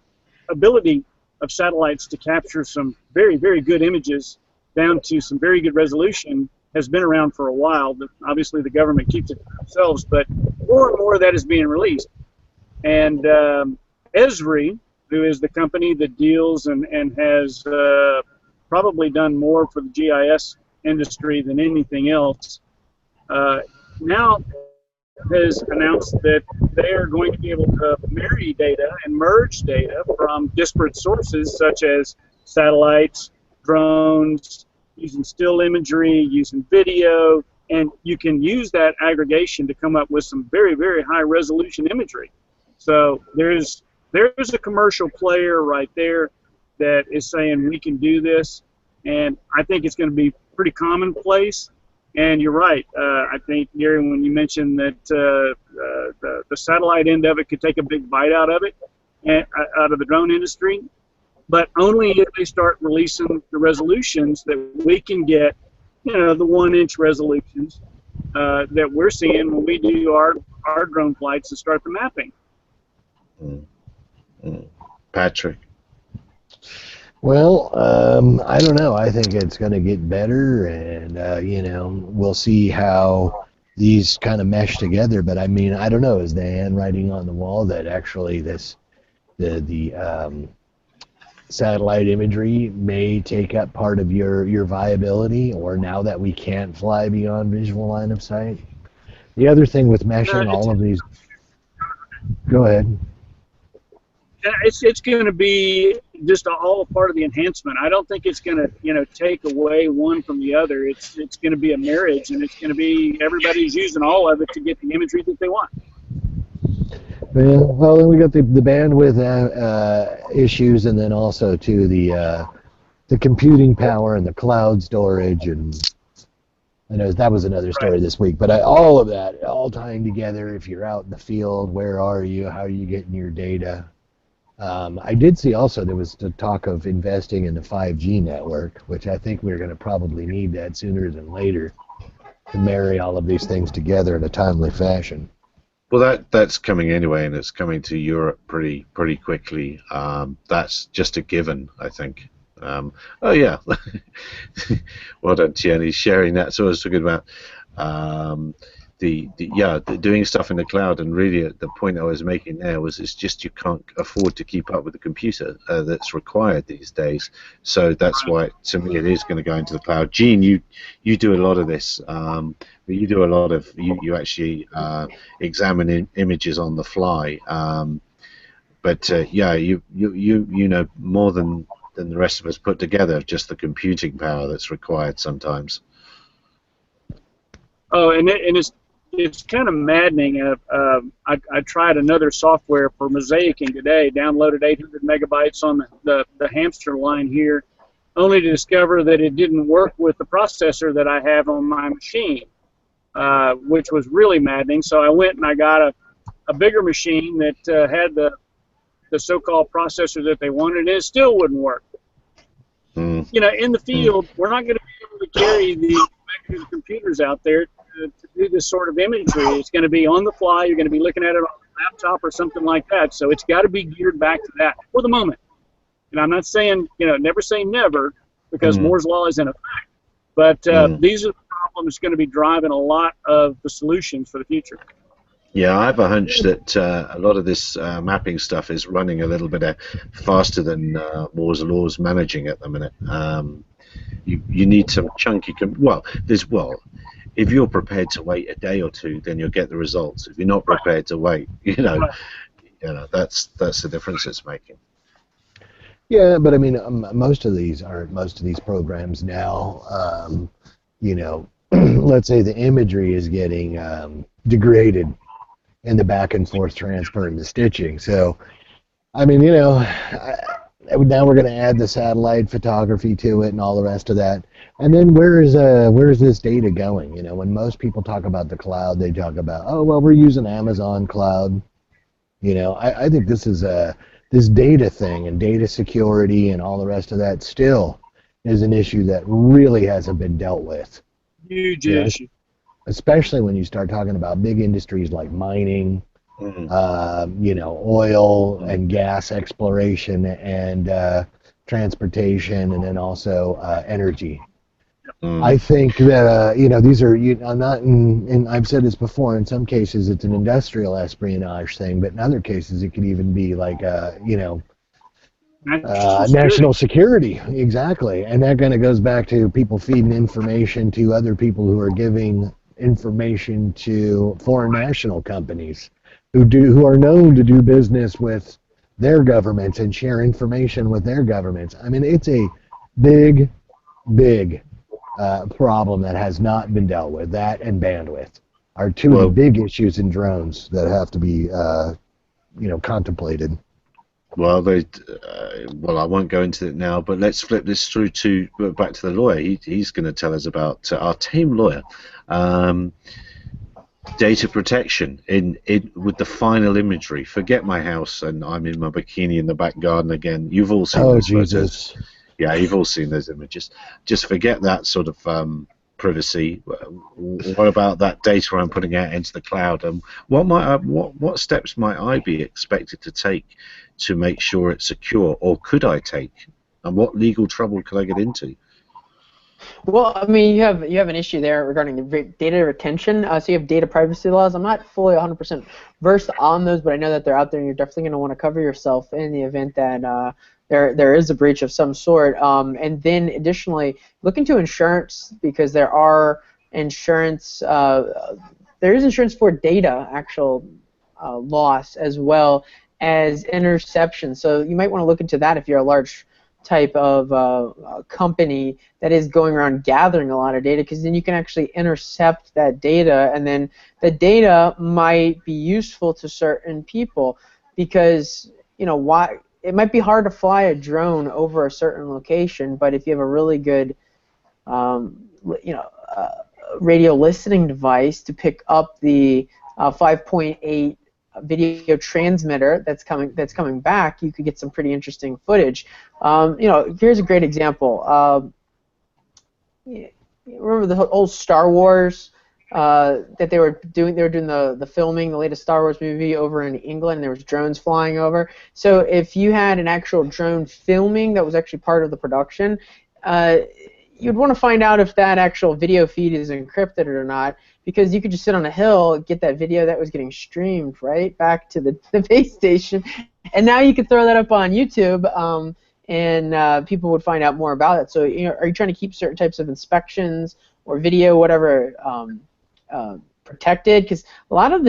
ability of satellites to capture some very, very good images down to some very good resolution has been around for a while. Obviously, the government keeps it to themselves, but more and more of that is being released. And Esri, who is the company that deals and has probably done more for the GIS industry than anything else, now has announced that they are going to be able to marry data and merge data from disparate sources such as satellites, drones, using still imagery, using video, and you can use that aggregation to come up with some very, very high resolution imagery. So there's a commercial player right there that is saying we can do this, and I think it's going to be pretty commonplace. And you're right. I think, Gary, when you mentioned that the satellite end of it could take a big bite out of it, and out of the drone industry, but only if they start releasing the resolutions that we can get, you know, the 1-inch resolutions that we're seeing when we do our drone flights and start the mapping. Patrick? Well, I don't know. I think it's going to get better, and you know, we'll see how these kind of mesh together. But I mean, I don't know. Is the handwriting on the wall that actually the satellite imagery may take up part of your viability, or now that we can't fly beyond visual line of sight? The other thing with meshing all of these. Go ahead. It's going to be just all part of the enhancement. I don't think it's going to, you know, take away one from the other. It's going to be a marriage, and it's going to be everybody's using all of it to get the imagery that they want. Yeah, well, then we got the bandwidth issues, and then also too the computing power and the cloud storage, and I know that was another story this week. But all of that, all tying together. If you're out in the field, where are you? How are you getting your data? I did see also there was the talk of investing in the 5G network, which I think we're going to probably need that sooner than later to marry all of these things together in a timely fashion. Well, that's coming anyway, and it's coming to Europe pretty quickly. That's just a given, I think. Oh yeah, well done, Tierney, sharing that. So I was talking about the doing stuff in the cloud, and really the point I was making there was it's just you can't afford to keep up with the computer that's required these days. So that's why, to me, it is going to go into the cloud. Gene, you do a lot of this. But you do a lot of you actually examine images on the fly. But you know more than the rest of us put together, just the computing power that's required sometimes. Oh, and it's kind of maddening. I tried another software for mosaicing today, downloaded 800 megabytes on the hamster line here, only to discover that it didn't work with the processor that I have on my machine, which was really maddening. So I went and I got a bigger machine that had the so-called processor that they wanted, and it still wouldn't work. You know, in the field, we're not going to be able to carry the executive computers out there to do this sort of imagery. It's going to be on the fly. You're going to be looking at it on a laptop or something like that. So it's got to be geared back to that for the moment. And I'm not saying, never say never, because Moore's Law is in effect. But these are the problems going to be driving a lot of the solutions for the future. Yeah, I have a hunch that a lot of this mapping stuff is running a little bit faster than Moore's Law is managing at the minute. You need some chunky. If you're prepared to wait a day or two, then you'll get the results. If you're not prepared to wait, that's the difference it's making. Yeah, but I mean, most of these programs now, let's say the imagery is getting degraded in the back and forth transfer and the stitching. So, I mean, now we're going to add the satellite photography to it and all the rest of that. And then where is this data going? When most people talk about the cloud, they talk about, oh, well, we're using Amazon cloud. I think this is this data thing and data security and all the rest of that still is an issue that really hasn't been dealt with. Huge issue. Especially when you start talking about big industries like mining, oil and gas exploration and transportation, and then also energy. I think that these are not and I've said this before. In some cases, it's an industrial espionage thing, but in other cases, it could even be like national security. Exactly, and that kind of goes back to people feeding information to other people who are giving information to foreign national companies who are known to do business with their governments and share information with their governments. I mean, it's a big problem that has not been dealt with. That and bandwidth are two of the big issues in drones that have to be contemplated. Well, I won't go into it now, but let's flip this through back to the lawyer. He's going to tell us about our tame lawyer, data protection with the final imagery. Forget my house and I'm in my bikini in the back garden again. You've all seen those photos. Yeah, you've all seen those images. Just forget that sort of privacy. What about that data I'm putting out into the cloud? And what steps might I be expected to take to make sure it's secure, or could I take? And what legal trouble could I get into? Well, I mean, you have an issue there regarding the data retention. So you have data privacy laws. I'm not fully 100% versed on those, but I know that they're out there, and you're definitely going to want to cover yourself in the event that there is a breach of some sort. And then additionally, look into insurance, because there are insurance. There is insurance for data actual loss as well as interception. So you might want to look into that if you're a large type of company that is going around gathering a lot of data, because then you can actually intercept that data, and then the data might be useful to certain people, because why it might be hard to fly a drone over a certain location, but if you have a really good radio listening device to pick up the 5.8 video transmitter that's coming back, you could get some pretty interesting footage. Here's a great example. Remember the old Star Wars that they were doing? They were doing the filming, the latest Star Wars movie over in England. And there was drones flying over. So if you had an actual drone filming that was actually part of the production, you'd want to find out if that actual video feed is encrypted or not, because you could just sit on a hill, get that video that was getting streamed right back to the base station, and now you could throw that up on YouTube, and people would find out more about it. So, are you trying to keep certain types of inspections or video, whatever, protected? Because a lot of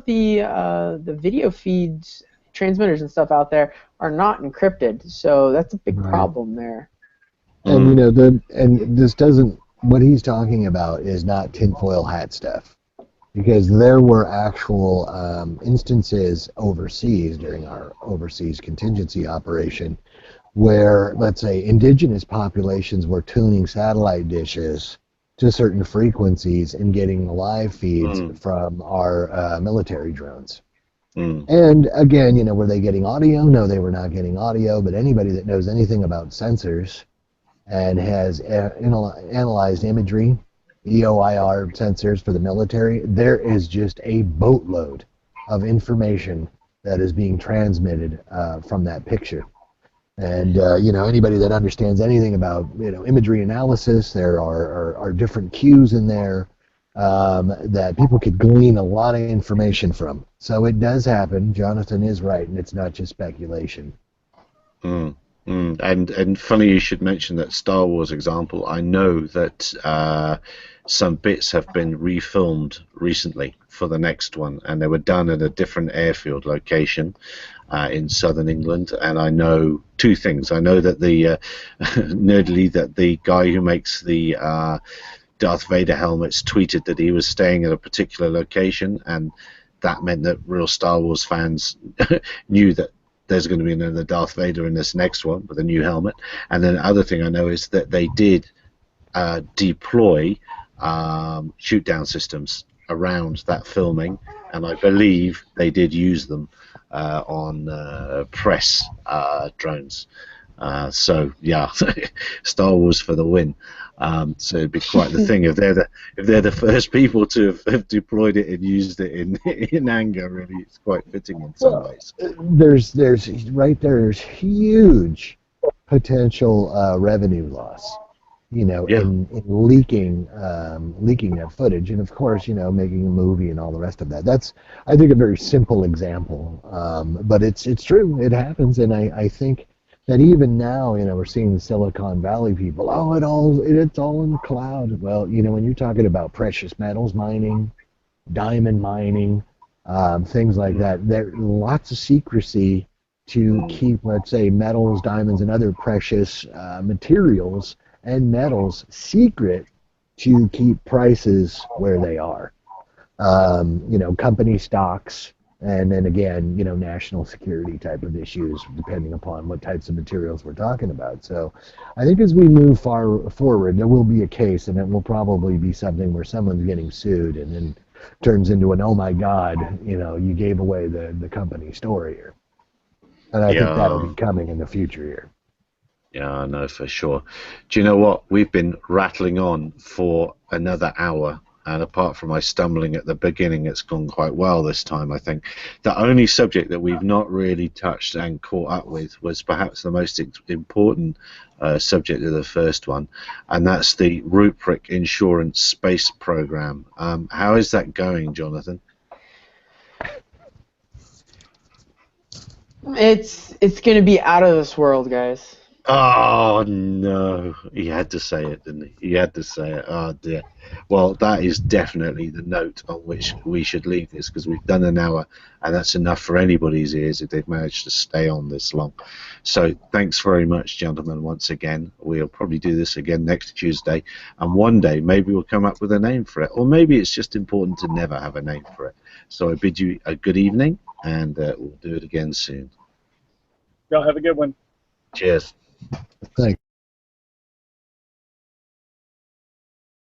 the video feeds, transmitters and stuff out there are not encrypted, so that's a big problem there. And and this doesn't. What he's talking about is not tinfoil hat stuff, because there were actual instances overseas during our overseas contingency operation where, let's say, indigenous populations were tuning satellite dishes to certain frequencies and getting live feeds from our military drones. And again, were they getting audio? No, they were not getting audio. But anybody that knows anything about sensors and has analyzed imagery, EOIR sensors for the military, there is just a boatload of information that is being transmitted from that picture. And anybody that understands anything about imagery analysis, there are different cues in there that people could glean a lot of information from. So it does happen. Jonathan is right, and it's not just speculation. And funny you should mention that Star Wars example. I know that some bits have been refilmed recently for the next one, and they were done at a different airfield location in southern England. And I know two things. I know that nerdily, that the guy who makes the Darth Vader helmets tweeted that he was staying at a particular location, and that meant that real Star Wars fans knew that there's going to be another Darth Vader in this next one with a new helmet. And then the other thing I know is that they did deploy shoot-down systems around that filming, and I believe they did use them on press drones. So yeah, Star Wars for the win. So it'd be quite the thing if they're the first people to have deployed it and used it in anger. Really, it's quite fitting in some ways. There's huge potential revenue loss, in leaking that footage, and of course, making a movie and all the rest of that. That's, I think, a very simple example, but it's true. It happens, and I think that even now, we're seeing the Silicon Valley people, it's all in the cloud. Well, when you're talking about precious metals mining, diamond mining, things like that, there's lots of secrecy to keep, let's say, metals, diamonds, and other precious materials and metals secret to keep prices where they are. Company stocks, and then again, national security type of issues, depending upon what types of materials we're talking about. So I think as we move far forward, there will be a case, and it will probably be something where someone's getting sued and then turns into an, oh my God, you gave away the company story here. And I think that'll be coming in the future here. Yeah, I know for sure. Do you know what? We've been rattling on for another hour. And apart from my stumbling at the beginning, it's gone quite well this time, I think. The only subject that we've not really touched and caught up with was perhaps the most important subject of the first one, and that's the Rupprecht Insurance Space Program. How is that going, Jonathan? It's going to be out of this world, guys. Oh no, he had to say it, didn't he? He had to say it. Oh dear. Well, that is definitely the note on which we should leave this, because we've done an hour, and that's enough for anybody's ears if they've managed to stay on this long. So thanks very much, gentlemen, once again. We'll probably do this again next Tuesday, and one day maybe we'll come up with a name for it, or maybe it's just important to never have a name for it. So I bid you a good evening, and we'll do it again soon. Y'all have a good one. Cheers. Thanks.